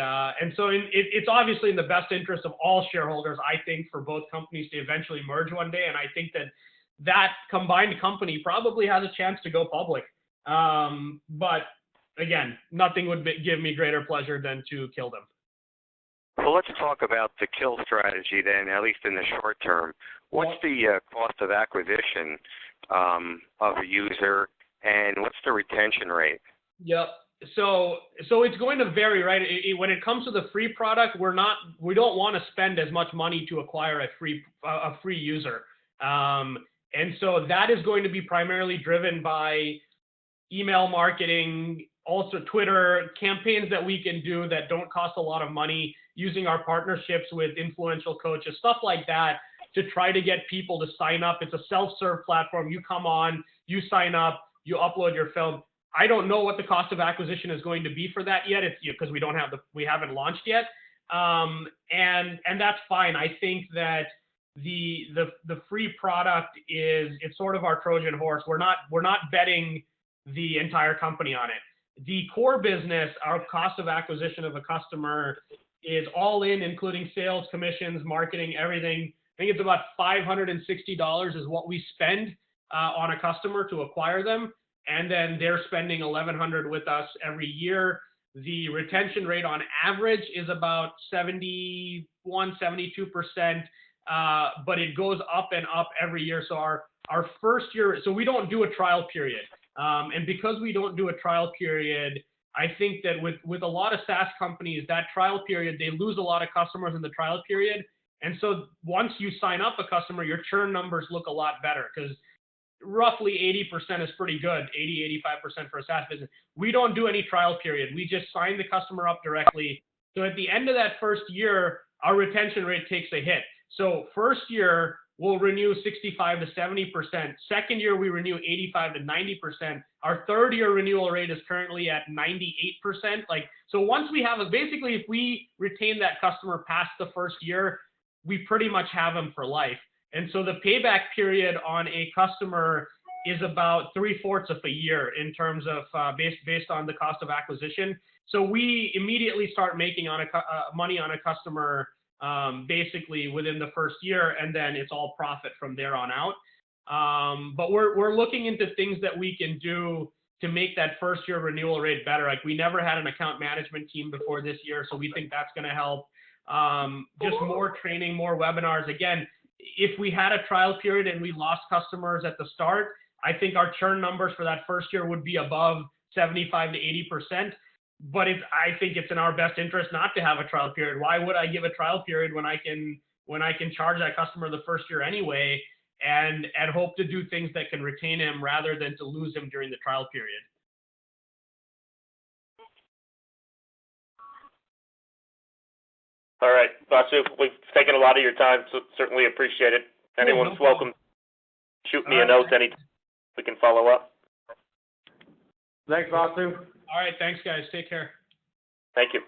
B: so it's obviously in the best interest of all shareholders, I think, for both companies to eventually merge one day. And I think that combined company probably has a chance to go public. But again, nothing would give me greater pleasure than to kill them.
K: Well, let's talk about the kill strategy then, at least in the short term. What's the cost of acquisition of a user, and what's the retention rate? Yep.
B: So it's going to vary, right? When it comes to the free product, we don't want to spend as much money to acquire a free user, and so that is going to be primarily driven by email marketing, also Twitter campaigns that we can do that don't cost a lot of money, using our partnerships with influential coaches, stuff like that, to try to get people to sign up. It's a self-serve platform. You come on, you sign up, you upload your film. I don't know what the cost of acquisition is going to be for that yet. It's because we haven't launched yet, and that's fine. I think that the free product it's sort of our Trojan horse. We're not betting the entire company on it. The core business, our cost of acquisition of a customer, is all in, including sales, commissions, marketing, everything. I think it's about $560 is what we spend on a customer to acquire them. And then they're spending $1,100 with us every year. The retention rate on average is about 71%, 72%, but it goes up and up every year. So our first year, so we don't do a trial period. And because we don't do a trial period, I think that with a lot of SaaS companies, that trial period, they lose a lot of customers in the trial period. And so once you sign up a customer, your churn numbers look a lot better, because roughly 80% is pretty good, 85% for a SaaS business. We don't do any trial period. We just sign the customer up directly. So at the end of that first year, our retention rate takes a hit. So first year, we'll renew 65 to 70%. Second year, we renew 85 to 90%. Our third year renewal rate is currently at 98%. So once we have basically, if we retain that customer past the first year, we pretty much have them for life. And so the payback period on a customer is about 3/4 of a year in terms of based on the cost of acquisition. So we immediately start making money on a customer basically within the first year, and then it's all profit from there on out. But we're looking into things that we can do to make that first year renewal rate better. Like, we never had an account management team before this year, so we think that's going to help. Just more training, more webinars. Again, if we had a trial period and we lost customers at the start, I think our churn numbers for that first year would be above 75 to 80%. But I think it's in our best interest not to have a trial period. Why would I give a trial period when I can charge that customer the first year anyway, and hope to do things that can retain him rather than to lose him during the trial period?
A: All right, Vasu, we've taken a lot of your time, so certainly appreciate it. Anyone's welcome. Shoot me a note anytime. We can follow up.
D: Thanks, Vasu.
B: All right, thanks, guys. Take care.
A: Thank you.